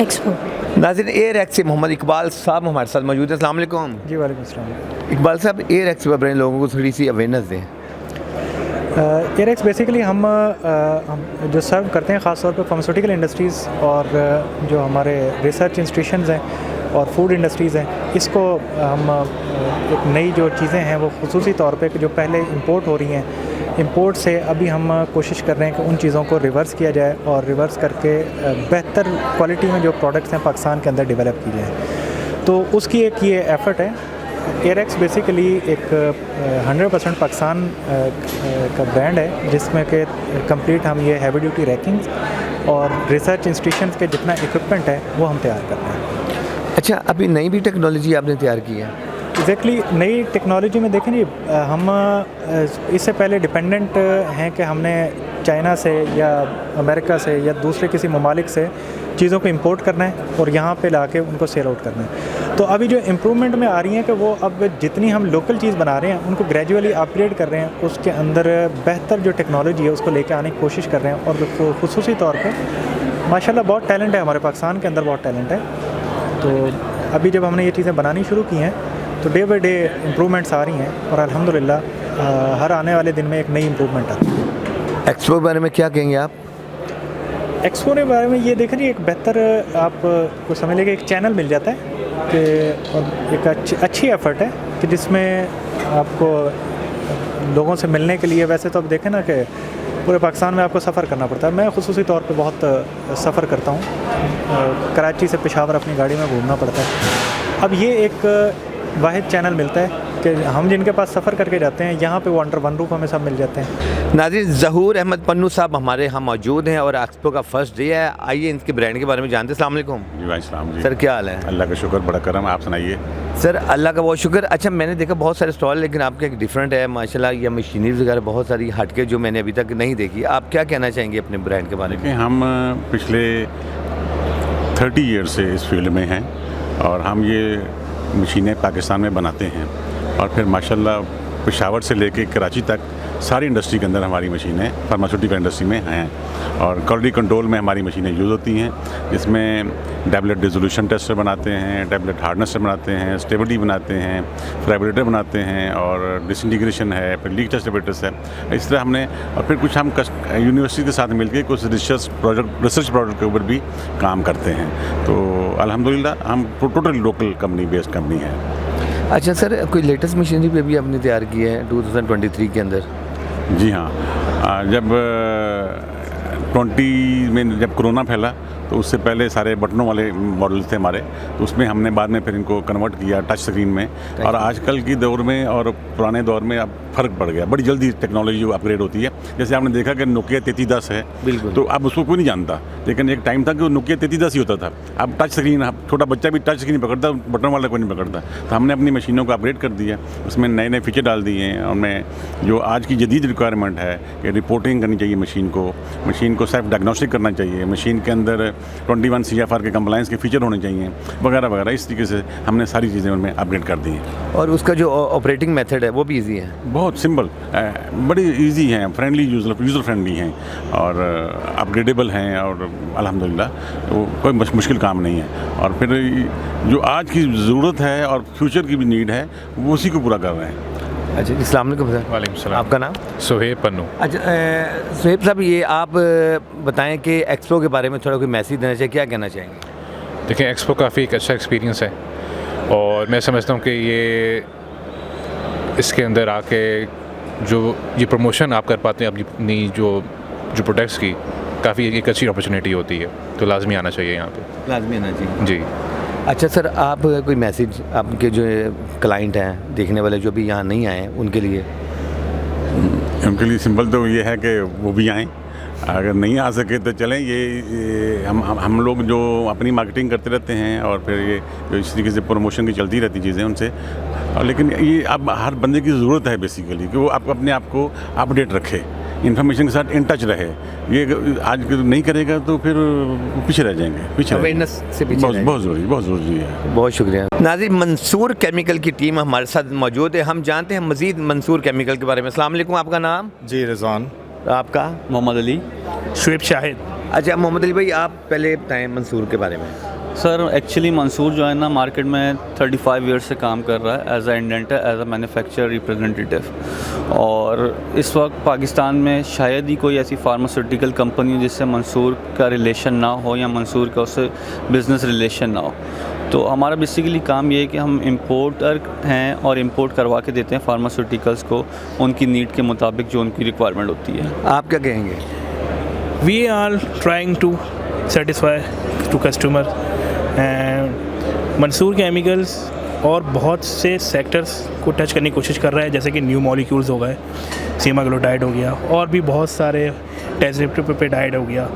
expo. नाज़रीन, air x से मोहम्मद इकबाल साहब हमारे साथ मौजूद हैं। अस्सलाम वालेकुम। जी वालेकुम अस्सलाम। इकबाल साहब, एयर एक्स के बारे में लोगों को थोड़ी सी अवेयरनेस दें। एयर एक्स बेसिकली हम जो सर्व करते हैं ख़ास तौर पे फार्मास्यूटिकल इंडस्ट्रीज़ और जो हमारे रिसर्च इंस्टीट्यूशंस हैं और फूड इंडस्ट्रीज़ हैं, इसको हम एक नई जो चीज़ें हैं वो खुसूसी तौर पे जो पहले इंपोर्ट हो रही हैं, इंपोर्ट से अभी हम कोशिश कर रहे हैं कि उन चीज़ों को रिवर्स किया जाए और रिवर्स करके बेहतर क्वालिटी में जो प्रोडक्ट्स हैं पाकिस्तान के अंदर डेवलप की जाए। तो उसकी एक ये एफ़र्ट है। एयर एक्स बेसिकली एक 100% पाकिस्तान का ब्रांड है जिसमें कि कंप्लीट हम ये हैवी ड्यूटी रैकिंग्स और रिसर्च इंस्टीट्यूशंस के जितना इक्विपमेंट है वो हम तैयार कर रहे हैं। अच्छा, अभी नई भी टेक्नोलॉजी आपने तैयार की है? एग्जैक्टली, नई टेक्नोलॉजी में देखें जी, हम इससे पहले डिपेंडेंट हैं कि हमने चाइना से या अमेरिका से या दूसरे किसी ममालिक से चीज़ों को इंपोर्ट करना है और यहाँ पे लाके उनको सेल आउट करना है। तो अभी जो इम्प्रूवमेंट में आ रही हैं कि वो अब जितनी हम लोकल चीज़ बना रहे हैं उनको ग्रेजुअली अपग्रेड कर रहे हैं, उसके अंदर बेहतर जो टेक्नोलॉजी है उसको लेके आने की कोशिश कर रहे हैं। और खुसूसी तौर पर माशाल्लाह बहुत टैलेंट है हमारे पाकिस्तान के अंदर, बहुत टैलेंट है। तो अभी जब हमने ये चीज़ें बनानी शुरू की हैं तो डे बाई डे इम्प्रूवमेंट्स आ रही हैं और अल्हम्दुलिल्लाह हर आने वाले दिन में एक नई इम्प्रूवमेंट आती है। एक्सपो के बारे में क्या कहेंगे आप? एक्सपो के बारे में ये देख रही है, एक बेहतर आपको समझ लीजिए एक चैनल मिल जाता है कि और एक अच्छी एफ़र्ट है कि जिसमें आपको लोगों से मिलने के लिए, वैसे तो अब देखें ना कि पूरे पाकिस्तान में आपको सफ़र करना पड़ता है। मैं खुसूसी तौर पे बहुत सफ़र करता हूँ, कराची से पेशावर अपनी गाड़ी में घूमना पड़ता है। अब ये एक वाहिद चैनल मिलता है कि हम जिनके पास सफ़र करके जाते हैं यहाँ पे वो अंडर वन रूफ हमें सब मिल जाते हैं। नाज़रीन, ज़हूर अहमद पन्नू साहब हमारे यहाँ मौजूद हैं और एक्सपो का फर्स्ट डे है। आइए इनके ब्रांड के बारे में जानते हैं। अस्सलाम वालेकुम। जी भाई सलाम जी। सर क्या हाल है? अल्लाह का शुक्र, बड़ा करम। आप सुनाइए। सर अल्लाह का बहुत शुक्र। अच्छा, मैंने देखा बहुत सारे स्टॉल, लेकिन आपका एक डिफरेंट है माशाल्लाह। ये मशीनरी वगैरह बहुत सारी हटके जो मैंने अभी तक नहीं देखी। आप क्या कहना चाहेंगे अपने ब्रांड के बारे में? हम पिछले 30 ईयर से इस फील्ड में हैं और हम ये मशीनें पाकिस्तान में बनाते हैं और फिर माशाल्लाह पेशावर से लेके कराची तक सारी इंडस्ट्री के अंदर हमारी मशीनें फार्मास्यूटिकल इंडस्ट्री में हैं और क्वालिटी कंट्रोल में हमारी मशीनें यूज़ होती हैं, जिसमें टैबलेट डिसोल्यूशन टेस्टर बनाते हैं, टैबलेट हार्डनेस बनाते हैं, स्टेबिलिटी बनाते हैं, फ्राइब्रेटर बनाते हैं और डिसइंटीग्रेशन है, फिर लीक टेस्ट है। इस तरह हमने और फिर कुछ हम यूनिवर्सिटी के साथ मिलकर कुछ रिसर्च प्रोडक्ट के ऊपर भी काम करते हैं। तो अल्हम्दुलिल्लाह हम total local company based company है। अच्छा सर, कोई लेटेस्ट मशीनरी पे भी आपने तैयार की है 2023 के अंदर? जी हाँ, जब 20 में जब कोरोना फैला तो उससे पहले सारे बटनों वाले मॉडल्स थे हमारे, तो उसमें हमने बाद में फिर इनको कन्वर्ट किया टच स्क्रीन में। और आजकल की दौर में और पुराने दौर में अब फ़र्क पड़ गया, बड़ी जल्दी टेक्नोलॉजी अपग्रेड होती है। जैसे आपने देखा कि नोकिया 3310 है, बिल्कुल, तो अब उसको कोई नहीं जानता, लेकिन एक टाइम था कि वो नोकिया 3310 ही होता था। अब टच स्क्रीन, छोटा बच्चा भी टच स्क्रीन पकड़ता, बटन वाला कोई नहीं पकड़ता। तो हमने अपनी मशीनों को अपग्रेड कर दिया, उसमें नए नए फीचर डाल दिए हैं। उनमें जो आज की जदीद रिक्वायरमेंट है कि रिपोर्टिंग करनी चाहिए मशीन को सेल्फ डायग्नोस्टिक करना चाहिए, मशीन के अंदर 21 CFR के कंप्लायंस के फीचर होने चाहिए वगैरह वगैरह। इस तरीके से हमने सारी चीज़ें उनमें अपग्रेड कर दी हैं। और उसका जो ऑपरेटिंग मेथड है वो भी ईजी है, बहुत सिंपल, बड़ी इजी हैं, फ्रेंडली, यूज़र फ्रेंडली हैं और अपग्रेडेबल हैं और अल्हम्दुलिल्लाह तो कोई मुश्किल काम नहीं है। और फिर जो आज की ज़रूरत है और फ्यूचर की भी नीड है वो उसी को पूरा कर रहे हैं। अच्छा, अस्सलाम वालेकुम सर। वालेकुम सलाम। आपका नाम? सुहेब पन्नू। अच्छा सुहेब साहब, ये आप बताएं कि एक्सपो के बारे में थोड़ा कोई मैसेज देना चाहिए, क्या कहना चाहेंगे? देखिए, एक्सपो काफ़ी एक अच्छा एक्सपीरियंस है और मैं समझता हूँ कि ये इसके अंदर आके जो ये प्रमोशन आप कर पाते हैं अपनी जो प्रोडक्ट्स की, काफ़ी एक अच्छी अपॉर्चुनिटी होती है, तो लाजमी आना चाहिए यहाँ पे। लाजमी आना चाहिए जी। अच्छा सर, आप कोई मैसेज आपके जो क्लाइंट हैं, देखने वाले जो भी यहाँ नहीं आए उनके लिए? उनके लिए सिंपल तो ये है कि वो भी आएँ, अगर नहीं आ सके तो चलें। ये हम लोग जो अपनी मार्केटिंग करते रहते हैं और फिर ये जो इस तरीके से प्रमोशन की चलती रहती चीज़ें उनसे, और लेकिन ये अब हर बंदे की ज़रूरत है बेसिकली कि वो अपने आप को अपडेट रखे, इन्फॉर्मेशन के साथ इन टच रहे। ये आज नहीं करेगा तो फिर पीछे रह जाएंगे, पीछे अवेयरनेस से पीछे बहुत ज़रूरी है। बहुत शुक्रिया नाज़रीन। मंसूर केमिकल की टीम हमारे साथ मौजूद है, हम जानते हैं मज़ीद मंसूर केमिकल के बारे में। अस्सलाम वालेकुम, आपका नाम? जी रिजवान। आपका? मोहम्मद अली। शुएब शाहिद। अच्छा मोहम्मद अली भाई, आप पहले बताएं मंसूर के बारे में। सर एक्चुअली मंसूर जो है ना मार्केट में 35 ईयर्स से काम कर रहा है as a indenter, as a manufacturer representative, और इस वक्त पाकिस्तान में शायद ही कोई ऐसी फार्मास्यूटिकल कंपनी हो जिससे मंसूर का रिलेशन ना हो या मंसूर का उससे बिज़नेस रिलेशन ना हो। तो हमारा बेसिकली काम ये है कि हम इंपोर्टर हैं और इंपोर्ट करवा के देते हैं फार्मास्यूटिकल्स को उनकी नीड के मुताबिक जो उनकी रिक्वायरमेंट होती है। आप क्या कहेंगे? We are trying to satisfy to customer and Mansoor chemicals और बहुत से सेक्टर्स को टच करने की कोशिश कर रहा है, जैसे कि न्यू मॉलिक्यूल्स हो गए, सीमाग्लोटाइड हो गया और भी बहुत सारे टेट्रापेप्टाइड हो गया,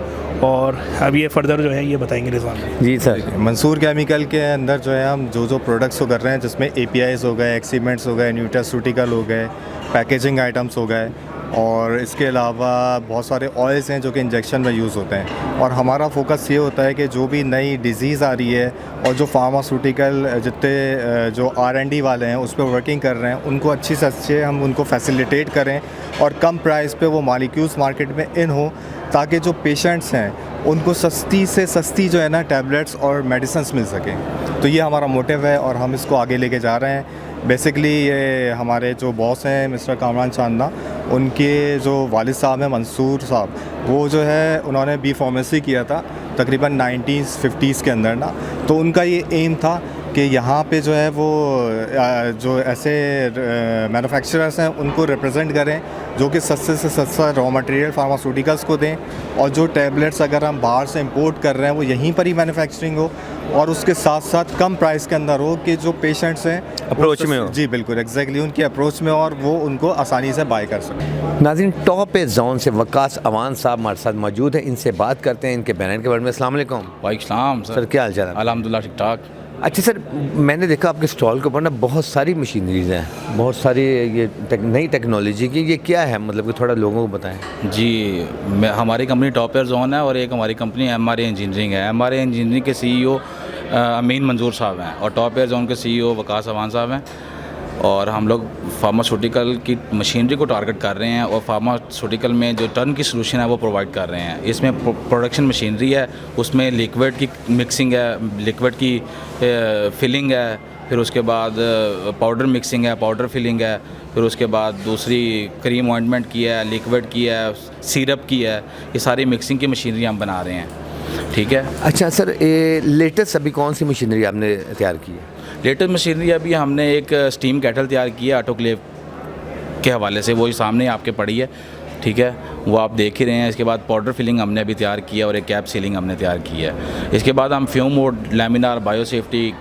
और अब ये फर्दर जो है ये बताएंगे रिजवान। जी सर। मंसूर केमिकल के अंदर जो है हम जो प्रोडक्ट्स को कर रहे हैं जिसमें APIs हो गए, एक्सीमेंट्स हो गए, न्यूट्रास्यूटिकल हो गए, पैकेजिंग आइटम्स हो गए, और इसके अलावा बहुत सारे ऑयल्स हैं जो कि इंजेक्शन में यूज़ होते हैं। और हमारा फोकस ये होता है कि जो भी नई डिज़ीज़ आ रही है और जो फार्मास्यूटिकल जितने जो R&D वाले हैं उस पर वर्किंग कर रहे हैं उनको अच्छी से अच्छे हम उनको फैसिलिटेट करें और कम प्राइस पे वो मॉलिक्यूल्स मार्केट में इन हो, ताकि जो पेशेंट्स हैं उनको सस्ती से सस्ती जो है ना टैबलेट्स और मेडिसिन्स मिल सकें। तो ये हमारा मोटिव है और हम इसको आगे लेके जा रहे हैं। बेसिकली ये हमारे जो बॉस हैं मिस्टर कामरान चांदना, उनके जो वालिद साहब हैं मंसूर साहब, वो जो है उन्होंने B फार्मेसी किया था तकरीबन 1950s के अंदर ना, तो उनका ये एम था कि यहाँ पे जो है वो जो ऐसे मैन्युफैक्चरर्स हैं उनको रिप्रेजेंट करें जो कि सस्ते से सस्ता रॉ मटेरियल फार्मास्यूटिकल्स को दें, और जो टैबलेट्स अगर हम बाहर से इंपोर्ट कर रहे हैं वो यहीं पर ही मैन्युफैक्चरिंग हो और उसके साथ साथ कम प्राइस के अंदर हो कि जो पेशेंट्स हैं अप्रोच में हो। जी बिल्कुल, एग्जैक्टली उनकी अप्रोच में और वो उनको आसानी से बाय कर सकें। नाज़रीन, टॉप जोन से वकास अवान साहब हमारे साथ मौजूद हैं, इनसे बात करते हैं इनके ब्रांड के बारे में। अस्सलाम वालेकुम। वालेकुम सर, क्या हाल चाल है? अल्हम्दुलिल्लाह ठीक ठाक। अच्छा सर, मैंने देखा आपके स्टॉल के ऊपर ना बहुत सारी मशीनरीज हैं, बहुत सारी ये नई टेक्नोलॉजी की, ये क्या है मतलब कि थोड़ा लोगों को बताएं। जी, हमारी कंपनी टॉप जोन है और एक हमारी कंपनी MRA इंजीनियरिंग है। MRA इंजीनियरिंग के CEO अमीन मंजूर साहब हैं और टॉप जोन के CEO वकास अवान साहब हैं, और हम लोग फार्मास्यूटिकल की मशीनरी को टारगेट कर रहे हैं और फार्मास्यूटिकल में जो टर्न की सोल्यूशन है वो प्रोवाइड कर रहे हैं। इसमें प्रोडक्शन मशीनरी है, उसमें लिक्विड की मिक्सिंग है, लिक्विड की फिलिंग है, फिर उसके बाद पाउडर मिक्सिंग है, पाउडर फिलिंग है, फिर उसके बाद दूसरी क्रीम ऑइंटमेंट की है, लिक्विड की है, सिरप की है, ये सारी मिक्सिंग की मशीनरी हम बना रहे हैं। ठीक है। अच्छा सर, लेटेस्ट अभी कौन सी मशीनरी आपने तैयार की है? लेटेस्ट मशीनरी अभी हमने एक स्टीम कैटल तैयार की है ऑटोक्लेव के हवाले से, वो सामने आपके पड़ी है, ठीक है, वो आप देख ही रहे हैं। इसके बाद पाउडर फिलिंग हमने अभी तैयार की है और एक कैप सीलिंग हमने तैयार की है। इसके बाद हम फ्यूम मोड, लैमिनार, बायोसेफ्टी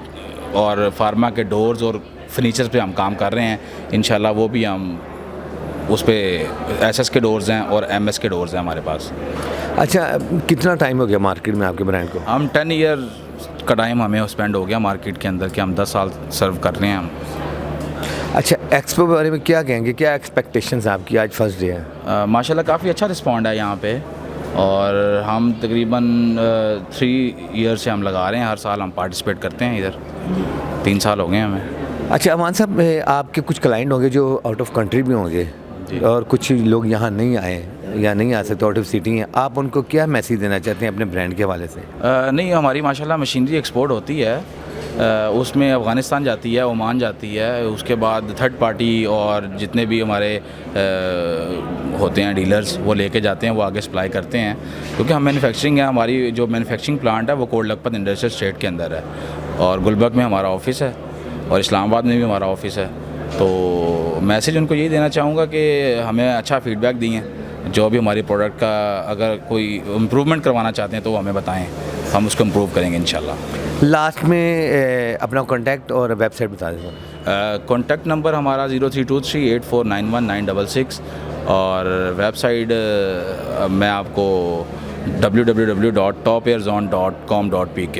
और फार्मा के डोर्स और फर्नीचर्स पे हम काम कर रहे हैं। इंशाल्लाह वो भी हम उस पर SS के डोर्स हैं और MS के डोर्स हैं हमारे पास। अच्छा, कितना टाइम हो गया मार्केट में आपके ब्रांड को? हम 10 ईयर का टाइम हमें स्पेंड हो गया मार्केट के अंदर, कि हम 10 साल सर्व कर रहे हैं हम। अच्छा, एक्सपो के बारे में क्या कहेंगे, क्या एक्सपेक्टेशंस आपकी? आज फर्स्ट डे है, माशाल्लाह काफ़ी अच्छा रिस्पॉन्ड है यहाँ पे, और हम तकरीबन 3 ईयर से हम लगा रहे हैं, हर साल हम पार्टिसिपेट करते हैं इधर, 3 साल हो गए हमें। अच्छा अमान साहब, आपके कुछ क्लाइंट होंगे जो आउट ऑफ कंट्री भी होंगे और कुछ लोग यहाँ नहीं आए या नहीं आ सकते, आउट ऑफ सिटी हैं, आप उनको क्या मैसेज देना चाहते हैं अपने ब्रांड के हवाले से? नहीं, हमारी माशाल्लाह मशीनरी एक्सपोर्ट होती है, उसमें अफ़गानिस्तान जाती है, ओमान जाती है, उसके बाद थर्ड पार्टी और जितने भी हमारे होते हैं डीलर्स वो लेके जाते हैं, वो आगे सप्लाई करते हैं। क्योंकि हम मैन्युफैक्चरिंग है, हमारी जो मैन्युफैक्चरिंग प्लांट है वो कोट लखपत इंडस्ट्रियल स्टेट के अंदर है, और गुलबर्ग में हमारा ऑफिस है और इस्लामाबाद में भी हमारा ऑफिस है। तो मैसेज उनको यही देना चाहूँगा कि हमें अच्छा फ़ीडबैक दिए, जो भी हमारी प्रोडक्ट का अगर कोई इम्प्रूवमेंट करवाना चाहते हैं तो वो हमें बताएं, हम उसको इम्प्रूव करेंगे इंशाल्लाह। लास्ट में अपना कॉन्टैक्ट और वेबसाइट बता दें। कॉन्टैक्ट नंबर हमारा 0323849196 और वेबसाइट मैं आपको www.topairzone.com.pk।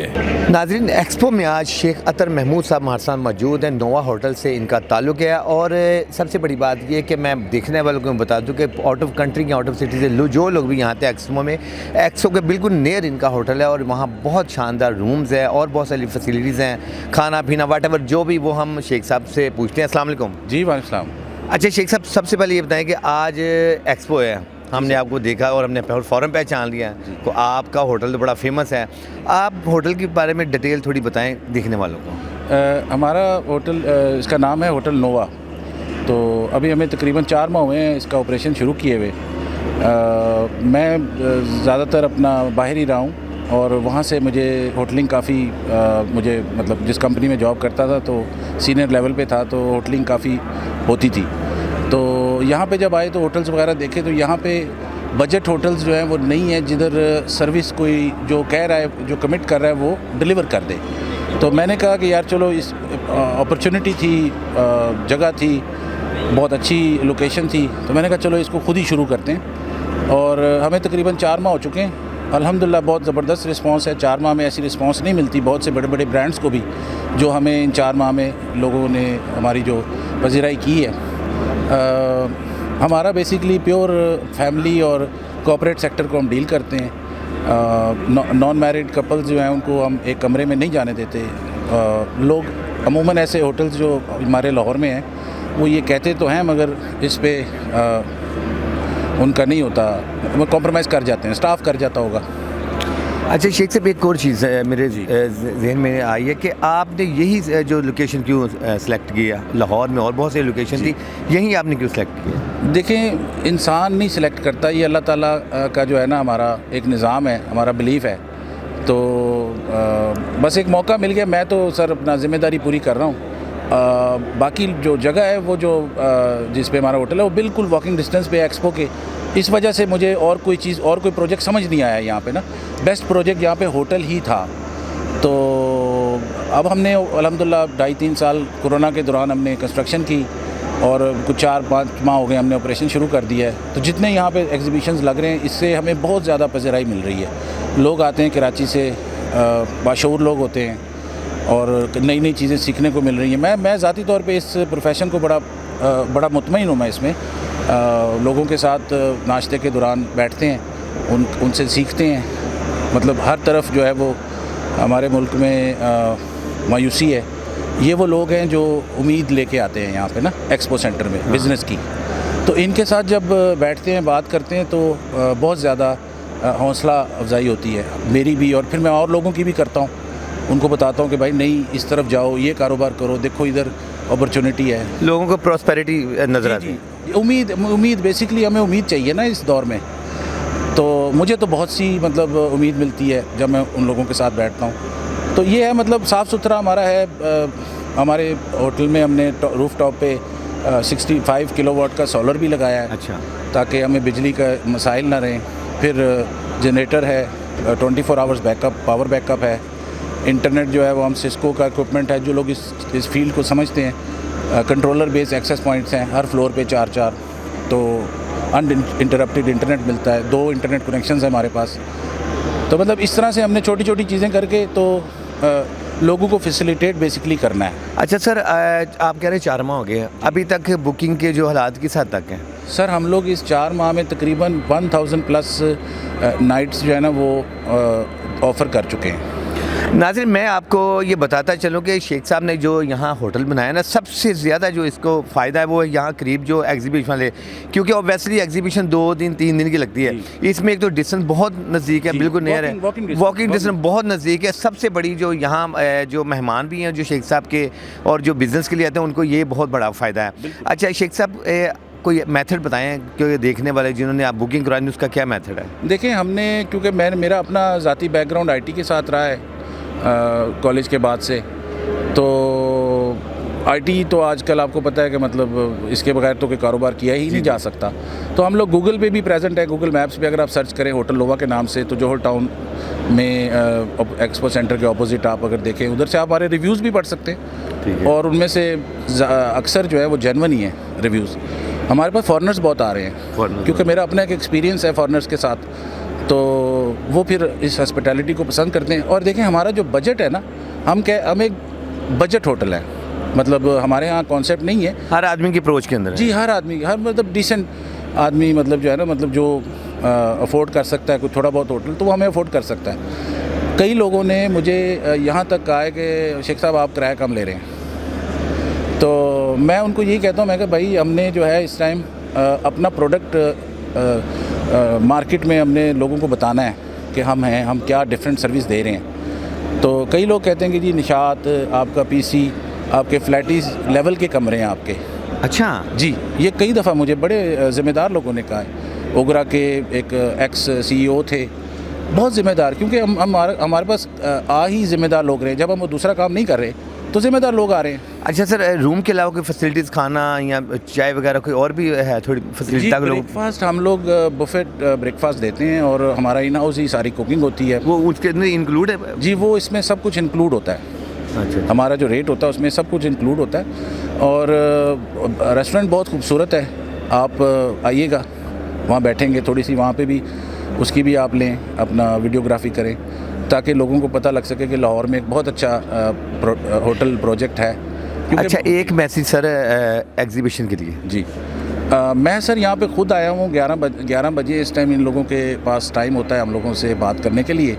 नाज़रीन, एक्सपो में आज शेख अतर महमूद साहब हमारे साथ मौजूद हैं, नोवा होटल से इनका ताल्लुक़ है। और सबसे बड़ी बात ये कि मैं देखने वालों को बता दूं कि आउट ऑफ कंट्री के, आउट ऑफ सिटी से जो लोग भी यहाँ थे एक्सपो में, एक्सपो के बिल्कुल नियर इनका होटल है और वहाँ बहुत शानदार रूम्स है और बहुत सारी फैसिलिटीज़ हैं, खाना पीना वाटेवर जो भी, वो हम शेख साहब से पूछते हैं। अस्सलाम वालेकुम। जी वालेकुम। अच्छा शेख साहब, सबसे पहले ये बताएँ कि आज एक्सपो है, हमने आपको देखा और हमने फ़ौरन पहचान लिया, तो आपका होटल तो बड़ा फेमस है, आप होटल के बारे में डिटेल थोड़ी बताएं देखने वालों को। हमारा होटल, इसका नाम है होटल नोवा। तो अभी हमें तकरीबन 4 माह हुए हैं इसका ऑपरेशन शुरू किए हुए। मैं ज़्यादातर अपना बाहर ही रहा हूँ और वहाँ से मुझे होटलिंग काफ़ी मुझे मतलब जिस कंपनी में जॉब करता था तो सीनियर लेवल पे था, तो होटलिंग काफ़ी होती थी। तो यहाँ पे जब आए तो होटल्स वगैरह देखे तो यहाँ पे बजट होटल्स जो हैं वो नहीं है, जिधर सर्विस कोई जो कह रहा है, जो कमिट कर रहा है वो डिलीवर कर दे। तो मैंने कहा कि यार चलो, इस अपॉर्चुनिटी थी, जगह थी, बहुत अच्छी लोकेशन थी, तो मैंने कहा चलो इसको खुद ही शुरू करते हैं। और हमें तकरीबन 4 माह हो चुके हैं, अल्हम्दुलिल्लाह बहुत ज़बरदस्त रिस्पांस है। 4 माह में ऐसी रिस्पांस नहीं मिलती बहुत से बड़े बड़े ब्रांड्स को भी, जो हमें इन 4 माह में लोगों ने हमारी जो पजीराई की है। हमारा बेसिकली प्योर फैमिली और कॉर्पोरेट सेक्टर को हम डील करते हैं। नॉन मैरिड कपल्स जो हैं उनको हम एक कमरे में नहीं जाने देते। लोग अमूमन ऐसे होटल्स जो हमारे लाहौर में हैं वो ये कहते तो हैं, मगर इस पे उनका नहीं होता, वो कॉम्प्रोमाइज़ कर जाते हैं, स्टाफ कर जाता होगा। अच्छा शेख साहब, एक और चीज़ मेरे जहन में आई है कि आपने यही जो लोकेशन क्यों सेलेक्ट किया? लाहौर में और बहुत सी लोकेशन थी, यही आपने क्यों सेलेक्ट किया? देखें, इंसान नहीं सिलेक्ट करता, ये अल्लाह ताला का जो है ना हमारा एक निज़ाम है, हमारा बिलीफ है। तो बस एक मौका मिल गया, मैं तो सर अपना ज़िम्मेदारी पूरी कर रहा हूँ। बाकी जो जगह है वो जो जिस पे हमारा होटल है वो बिल्कुल वॉकिंग डिस्टेंस पे है एक्सपो के। इस वजह से मुझे और कोई चीज़ और कोई प्रोजेक्ट समझ नहीं आया यहाँ पे ना। बेस्ट प्रोजेक्ट यहाँ पे होटल ही था। तो अब हमने अल्हम्दुलिल्लाह 2.5-3 साल कोरोना के दौरान हमने कंस्ट्रक्शन की और कुछ 4-5 माह हो गए हमने ऑपरेशन शुरू कर दिया है। तो जितने यहाँ पे एग्जीबिशंस लग रहे हैं इससे हमें बहुत ज़्यादा पज़ीराई मिल रही है। लोग आते हैं कराची से, बाशऊर लोग होते हैं और नई नई चीज़ें सीखने को मिल रही हैं। मैं ज़ाती तौर पे इस प्रोफेशन को बड़ा मुतमईन हूँ मैं इसमें। लोगों के साथ नाश्ते के दौरान बैठते हैं, उनसे सीखते हैं। मतलब हर तरफ जो है वो हमारे मुल्क में मायूसी है। ये वो लोग हैं जो उम्मीद लेके आते हैं यहाँ पे ना एक्सपो सेंटर में बिज़नेस की। तो इनके साथ जब बैठते हैं, बात करते हैं तो बहुत ज़्यादा हौसला अफजाई होती है मेरी भी, और फिर मैं और लोगों की भी करता हूँ। उनको बताता हूँ कि भाई नहीं, इस तरफ जाओ, ये कारोबार करो, देखो इधर अपॉर्चुनिटी है। लोगों को प्रॉस्पेरिटी नज़र आती है। उम्मीद बेसिकली हमें उम्मीद चाहिए ना इस दौर में। तो मुझे तो बहुत सी मतलब उम्मीद मिलती है जब मैं उन लोगों के साथ बैठता हूँ। तो ये है, मतलब साफ़ सुथरा हमारा है। हमारे होटल में हमने रूफ टॉप पे 65 किलोवाट का सोलर भी लगाया है। अच्छा। ताकि हमें बिजली का मसाइल ना रहें। फिर जनरेटर है, 24 आवर्स बैकअप, पावर बैकअप है। इंटरनेट जो है वो हम सिस्को का इक्विपमेंट है, जो लोग इस फील्ड को समझते हैं। कंट्रोलर बेस्ड एक्सेस पॉइंट्स हैं हर फ्लोर पे 4-4, तो अनइंटरप्टेड इंटरनेट मिलता है। 2 इंटरनेट कनेक्शंस हैं हमारे पास। तो मतलब इस तरह से हमने छोटी छोटी चीज़ें करके तो लोगों को फैसिलिटेट बेसिकली करना है। अच्छा सर, आप कह रहे हैं 4 माह हो गए, अभी तक बुकिंग के जो हालात किस हद तक हैं? सर हम लोग इस 4 माह में तकरीबन 1000 प्लस नाइट्स जो है ना वो ऑफ़र कर चुके हैं। नाज़रीन, मैं आपको ये बताता चलूँ कि शेख साहब ने जो यहाँ होटल बनाया ना, सबसे ज़्यादा जो इसको फ़ायदा है वो है यहाँ करीब जो एग्जीबिशन वाले, क्योंकि ऑब्वियसली एग्जीबिशन 2 दिन 3 दिन की लगती है। इसमें एक तो डिस्टेंस बहुत नज़दीक है, बिल्कुल नियर है, वॉकिंग डिस्टेंस बहुत नज़दीक है। सबसे बड़ी जो यहाँ जो मेहमान भी हैं जो शेख साहब के और जो बिज़नेस के लिए आते हैं उनको ये बहुत बड़ा फ़ायदा है। अच्छा शेख साहब, कोई मेथड बताएं कि देखने वाले जिन्होंने आप बुकिंग करवानी उसका क्या मेथड है? देखिए हमने, क्योंकि मेरा अपना ज़ाती बैकग्राउंड IT के साथ रहा है कॉलेज के बाद से, तो IT तो आजकल आपको पता है कि मतलब इसके बगैर तो कोई कारोबार किया ही नहीं जा सकता। तो हम लोग गूगल पे भी प्रेजेंट है, गूगल मैप्स पे अगर आप सर्च करें होटल नोवा के नाम से तो जोहर टाउन में एक्सपो सेंटर के ऑपोजिट आप अगर देखें, उधर से आप हमारे रिव्यूज़ भी पढ़ सकते हैं और उनमें से अक्सर जो है वो जेन्युइन ही है रिव्यूज़। हमारे पास फॉरेनर्स बहुत आ रहे हैं क्योंकि मेरा अपना एक एक्सपीरियंस है फॉरेनर्स के साथ, तो वो फिर इस हॉस्पिटैलिटी को पसंद करते हैं। और देखें हमारा जो बजट है ना, हम एक बजट होटल है, मतलब हमारे यहाँ कॉन्सेप्ट नहीं है हर आदमी की अप्रोच के अंदर है। जी हर आदमी, हर मतलब डिसेंट आदमी, मतलब जो है ना, मतलब जो अफोर्ड कर सकता है कुछ थोड़ा बहुत होटल तो वो हमें अफोर्ड कर सकता है। कई लोगों ने मुझे यहाँ तक कहा है कि शेख साहब आप किराया कम ले रहे हैं, तो मैं उनको यही कहता हूँ, मैं कि भाई हमने जो है इस टाइम अपना प्रोडक्ट मार्केट में हमने लोगों को बताना है कि हम हैं, हम क्या डिफरेंट सर्विस दे रहे हैं। तो कई लोग कहते हैं कि जी निशात आपका PC, आपके फ्लैटीज लेवल के कमरे हैं आपके। अच्छा जी, ये कई दफ़ा मुझे बड़े ज़िम्मेदार लोगों ने कहा है। ओगरा के एक एक्स CEO थे, बहुत ज़िम्मेदार, क्योंकि हमारे पास ही ज़िम्मेदार लोग रहे। जब हम वो दूसरा काम नहीं कर रहे तो ज़िम्मेदार लोग आ रहे हैं। अच्छा सर, रूम के अलावा कोई फैसिलिटीज़, खाना या चाय वगैरह कोई और भी है थोड़ी फैसिलिटी? ब्रेकफास्ट हम लोग बुफेट ब्रेकफास्ट देते हैं और हमारा इन हाउस ही सारी कुकिंग होती है। वो उसके अंदर इंक्लूड है? जी, वो इसमें सब कुछ इंक्लूड होता है। अच्छा। हमारा जो रेट होता है उसमें सब कुछ इंक्लूड होता है। और रेस्टोरेंट बहुत खूबसूरत है, आप आइएगा, वहाँ बैठेंगे, थोड़ी सी वहाँ पे भी उसकी भी आप लें, अपना वीडियोग्राफी करें, ताकि लोगों को पता लग सके कि लाहौर में एक बहुत अच्छा होटल प्रोजेक्ट है। अच्छा, एक मैसेज सर एग्जीबिशन के लिए? जी, मैं सर यहाँ पे ख़ुद आया हूँ 11 बजे इस टाइम इन लोगों के पास टाइम होता है हम लोगों से बात करने के लिए,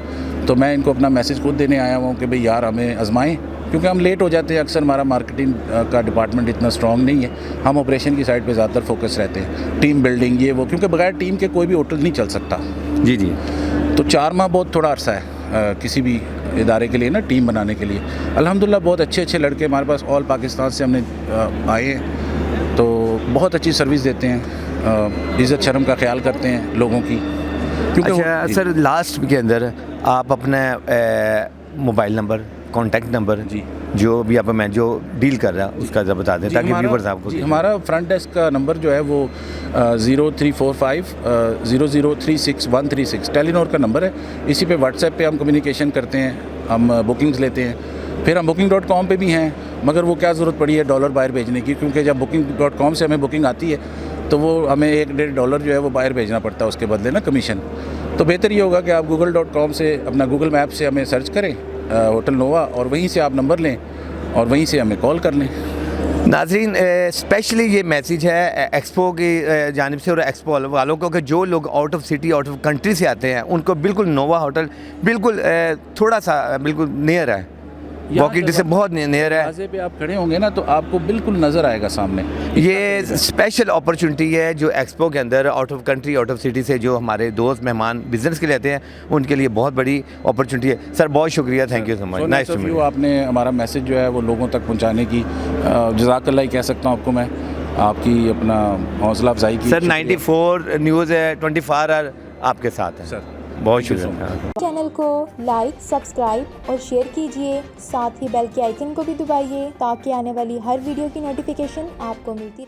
तो मैं इनको अपना मैसेज खुद देने आया हूँ कि भाई यार हमें आजमाएं, क्योंकि हम लेट हो जाते हैं अक्सर। हमारा मार्केटिंग का डिपार्टमेंट इतना स्ट्रॉन्ग नहीं है, हम ऑपरेशन की साइड पे ज़्यादातर फोकस रहते हैं, टीम बिल्डिंग ये वो, क्योंकि बगैर टीम के कोई भी होटल नहीं चल सकता। जी जी। तो 4 माह बहुत थोड़ा अरसा है किसी भी इदारे के लिए ना, टीम बनाने के लिए। अल्हम्दुलिल्लाह बहुत अच्छे लड़के हमारे पास ऑल पाकिस्तान से हमने आए हैं, तो बहुत अच्छी सर्विस देते हैं, इज़्ज़त शर्म का ख्याल करते हैं लोगों की। क्योंकि अच्छा सर, लास्ट के अंदर आप अपना मोबाइल नंबर, कॉन्टैक्ट नंबर जी, जो भी आप मैं जो डील कर रहा है उसका जरा बता दें ताकि व्यूअर्स आपको। हमारा फ्रंट डेस्क का नंबर जो है वो 0345 0036 टेलीनॉर का नंबर है। इसी पे व्हाट्सएप पे हम कम्युनिकेशन करते हैं, हम बुकिंग्स लेते हैं। फिर हम booking.com पे भी हैं, मगर वो क्या ज़रूरत पड़ी है डॉलर बाहर भेजने की, क्योंकि जब booking.com से हमें बुकिंग आती है तो वो हमें $1-1.5 जो है वो बाहर भेजना पड़ता है उसके बदले ना कमीशन। तो बेहतर ये होगा कि आप google.com से अपना गूगल मैप से हमें सर्च करें होटल नोवा, और वहीं से आप नंबर लें और वहीं से हमें कॉल कर लें। नाज़रीन, स्पेशली ये मैसेज है एक्सपो की जानिब से और एक्सपो वालों को कि जो लोग out of city, out of country से आते हैं, उनको बिल्कुल नोवा होटल बिल्कुल थोड़ा सा बिल्कुल नियर है, वॉकिंग डिस्टेंस बहुत नियर है। दरवाजे पे आप खड़े होंगे ना तो आपको बिल्कुल नज़र आएगा सामने। ये स्पेशल अपॉर्चुनिटी है जो एक्सपो के अंदर out of country, out of city से जो हमारे दोस्त मेहमान बिजनेस के लिए आते हैं उनके लिए बहुत बड़ी अपॉर्चुनिटी है। सर बहुत शुक्रिया, thank you so much, nice to meet you. आपने हमारा मैसेज जो है वो लोगों तक पहुँचाने की जज़ाकल्लाह ही कह सकता हूँ आपको मैं, आपकी अपना हौसला अफजाई की। सर 94 न्यूज़ है 24 आवर आपके साथ है सर, बहुत शुक्रिया। चैनल को लाइक, सब्सक्राइब और शेयर कीजिए, साथ ही बेल के आइकन को भी दबाइए ताकि आने वाली हर वीडियो की नोटिफिकेशन आपको मिलती रहे।